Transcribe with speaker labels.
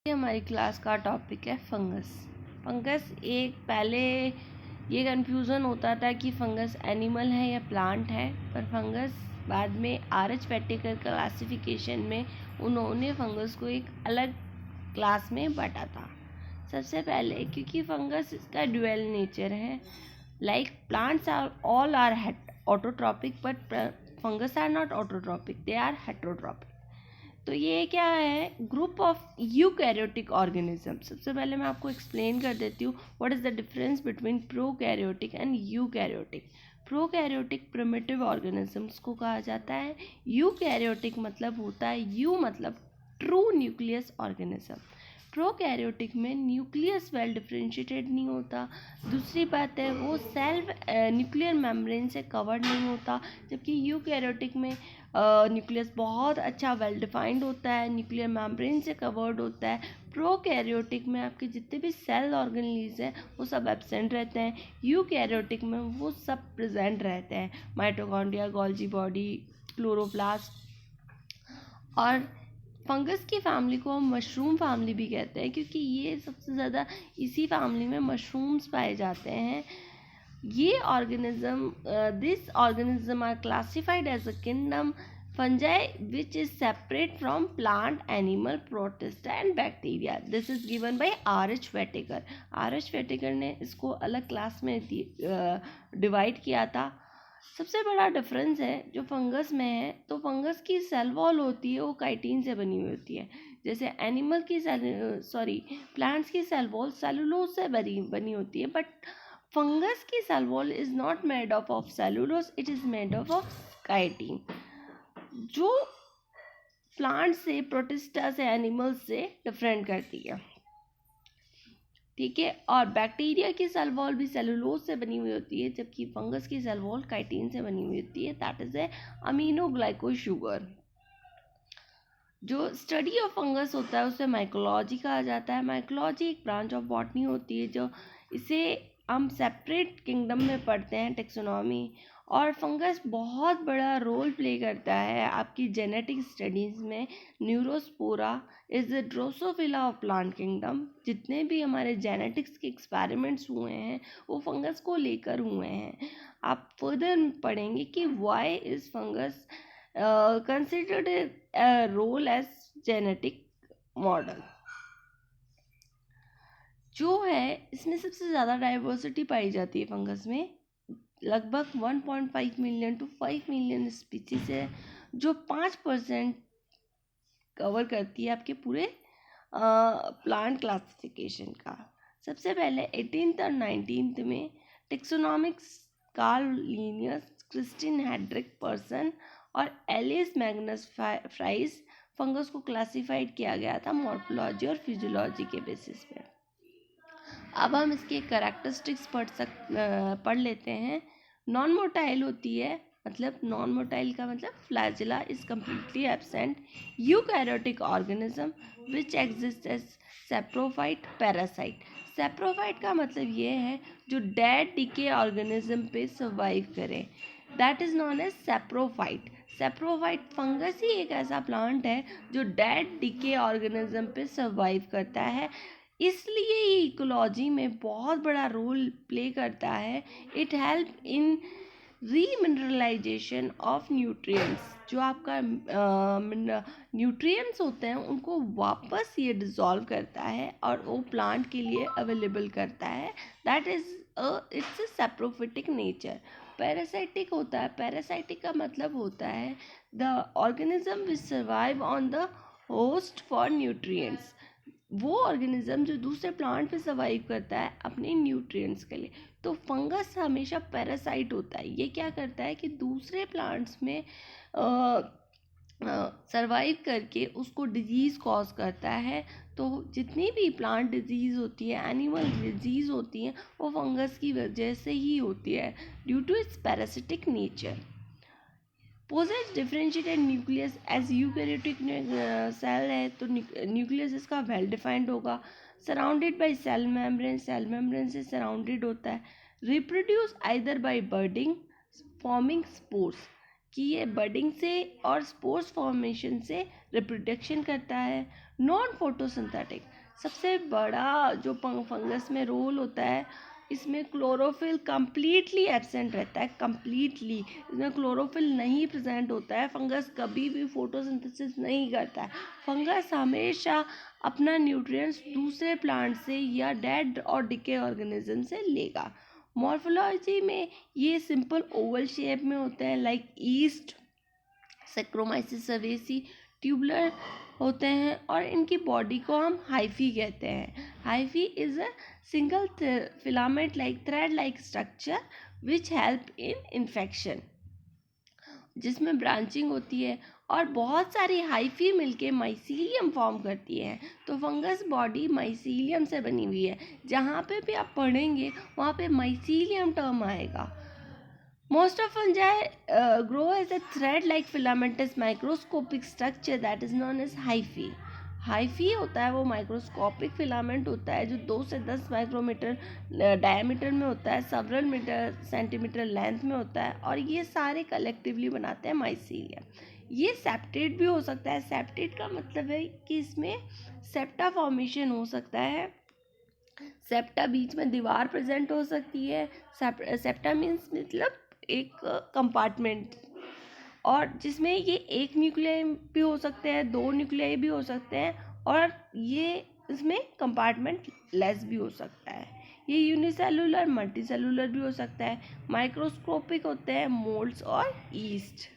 Speaker 1: हमारी क्लास का टॉपिक है फंगस। फंगस एक पहले ये कन्फ्यूज़न होता था कि फंगस एनिमल है या प्लांट है, पर फंगस बाद में आर.एच. पैटेकर क्लासिफिकेशन में उन्होंने फंगस को एक अलग क्लास में बांटा था। सबसे पहले क्योंकि फंगस इसका ड्यूअल नेचर है, like plants are all are autotrophic but fungus are not autotrophic, they are heterotrophic. तो ये क्या है, ग्रुप ऑफ यूकैरियोटिक ऑर्गेनिज्म। सबसे पहले मैं आपको एक्सप्लेन कर देती हूँ what is the difference between prokaryotic and eukaryotic. Prokaryotic primitive organisms को कहा जाता है। यूकैरियोटिक मतलब होता है यू मतलब ट्रू न्यूक्लियस ऑर्गेनिज्म। प्रोकैरियोटिक में न्यूक्लियस वेल डिफ्रेंशिएटेड नहीं होता। दूसरी बात है वो सेल्फ न्यूक्लियर मेम्ब्रेन से कवर्ड नहीं होता, जबकि यूकैरियोटिक में न्यूक्लियस बहुत अच्छा वेल डिफाइंड होता है, न्यूक्लियर मेम्ब्रेन से कवर्ड होता है। प्रोकैरियोटिक में आपके जितने भी सेल ऑर्गेनेल्स हैं वो सब एब्सेंट रहते हैं। यूकैरियोटिक में वो सब प्रेजेंट रहते हैं, माइटोकॉन्ड्रिया, गोल्जी बॉडी, क्लोरोप्लास्ट। और फंगस की फैमिली को हम मशरूम फैमिली भी कहते हैं, क्योंकि ये सबसे ज़्यादा इसी फैमिली में मशरूम्स पाए जाते हैं। ये organism this organism are classified as a kingdom fungi which is separate from plant, animal, protista and bacteria. This is given by R H. Whittaker. R H. Whittaker ने इसको अलग क्लास में डिवाइड किया था। सबसे बड़ा डिफरेंस है जो फंगस में है, तो फंगस की सेल वॉल होती है वो काइटिन से बनी हुई होती है, जैसे एनिमल की प्लांट्स की सेल वॉल सेलुलोज से बनी होती है। बट फंगस की cell wall is not made of cellulose, it is made of chitin, जो प्लांट से, प्रोटिस्टा से, एनिमल से डिफरेंट करती है। ठीक है। और बैक्टीरिया की सेल वॉल भी सेलुलोज से बनी हुई होती है, जबकि फंगस की सेल वॉल काइटिन से बनी हुई होती है, that is a amino glyco sugar. जो स्टडी ऑफ फंगस होता है उसे माइकोलॉजी कहा जाता है। माइकोलॉजी एक ब्रांच ऑफ बॉटनी होती है, जो इसे हम सेपरेट किंगडम में पढ़ते हैं, टेक्सोनॉमी। और फंगस बहुत बड़ा रोल प्ले करता है आपकी जेनेटिक स्टडीज़ में। Neurospora is the Drosophila of plant kingdom. जितने भी हमारे जेनेटिक्स के एक्सपेरिमेंट्स हुए हैं वो फंगस को लेकर हुए हैं। आप फर्दर पढ़ेंगे कि why is fungus considered a role as genetic model। जो है इसमें सबसे ज़्यादा डाइवर्सिटी पाई जाती है फंगस में, लगभग 1.5 मिलियन टू 5 मिलियन स्पीसीज है, जो 5% कवर करती है आपके पूरे प्लांट क्लासिफिकेशन का। सबसे पहले 18th और 19th में taxonomists Carl Linnaeus, Christiaan Hendrik Persoon और एलिस मैग्नस फ्राइस फंगस को क्लासिफाइड किया गया था मॉर्फोलॉजी और फिजियोलॉजी के बेसिस पे। अब हम इसके कैरेक्टरिस्टिक्स पढ़ लेते हैं। नॉन मोटाइल होती है, मतलब नॉन मोटाइल का मतलब flagella is completely absent. Eukaryotic organism which exist as saprophyte parasite. Saprophyte का मतलब ये है जो डेड डिके ऑर्गेनिज्म पे सर्वाइव करे, that is known as saprophyte. Saprophyte fungus ही एक ऐसा प्लांट है जो डेड डिके ऑर्गेनिज्म पे सर्वाइव करता है, इसलिए ये इकोलॉजी में बहुत बड़ा रोल प्ले करता है। It help in remineralization of nutrients. जो आपका न्यूट्रिएंट्स होते हैं उनको वापस ये डिसॉल्व करता है और वो प्लांट के लिए अवेलेबल करता है, that is it's a saprophytic nature. Parasitic होता है, पैरासाइटिक का मतलब होता है the organism which survive on the host for nutrients. वो ऑर्गेनिज्म जो दूसरे प्लांट पे सर्वाइव करता है अपने न्यूट्रिएंट्स के लिए। तो फंगस हमेशा पैरासाइट होता है, ये क्या करता है कि दूसरे प्लांट्स में सर्वाइव करके उसको डिजीज़ कॉज करता है। तो जितनी भी प्लांट डिजीज़ होती है, एनिमल डिजीज़ होती हैं, वो फंगस की वजह से ही होती है, due to its parasitic nature. Possess differentiated nucleus as eukaryotic cell है, तो न्यूक्लियस इसका वेल डिफाइंड होगा। Surrounded by cell membrane, cell membrane से सराउंडेड होता है। Reproduce either by budding, forming spores, कि ये बर्डिंग से और स्पोर्स फॉर्मेशन से रिप्रोडक्शन करता है। नॉन फोटोसिंथेटिक, सबसे बड़ा जो फंगस में रोल होता है, इसमें क्लोरोफिल कम्प्लीटली एब्सेंट रहता है, कम्प्लीटली इसमें क्लोरोफिल नहीं प्रेजेंट होता है। फंगस कभी भी फोटोसिंथेसिस नहीं करता है। फंगस हमेशा अपना न्यूट्रिएंट्स दूसरे प्लांट से या डेड और डिके ऑर्गेनिज्म से लेगा। मॉर्फोलॉजी में ये सिंपल ओवल शेप में होते हैं, लाइक ईस्ट, सैक्रोमाइसिस सर्वेसी, ट्यूबुलर होते हैं, और इनकी बॉडी को हम हाइफी कहते हैं। Hyphae is a single filament like thread like structure which help in infection, जिसमें ब्रांचिंग होती है और बहुत सारी हाइफी मिलके माइसीलियम फॉर्म करती है। तो फंगस बॉडी माइसीलियम से बनी हुई है। जहाँ पे भी आप पढ़ेंगे वहाँ पे माइसीलियम टर्म आएगा। Most of fungi grow as a thread-like filamentous microscopic structure that is known as hyphae. Hyphae होता है वो माइक्रोस्कोपिक फिलामेंट होता है जो 2 से 10 माइक्रोमीटर डायमीटर में होता है, सेवरल मीटर सेंटीमीटर लेंथ में होता है, और ये सारे कलेक्टिवली बनाते हैं माइसीलियम। ये सेप्टेड भी हो सकता है। सेप्टेड का मतलब है कि इसमें सेप्टा फॉर्मेशन हो सकता है। सेप्टा बीच में दीवार प्रेजेंट हो सकती है। सेप्टा मीन्स मतलब एक कंपार्टमेंट, और जिसमें ये एक न्यूक्लियाई भी हो सकते हैं, 2 न्यूक्लियाई भी हो सकते हैं, और ये इसमें कंपार्टमेंट लेस भी हो सकता है। ये यूनिसेलुलर मल्टीसेलुलर भी हो सकता है। माइक्रोस्कोपिक होते हैं मोल्ड्स और ईस्ट।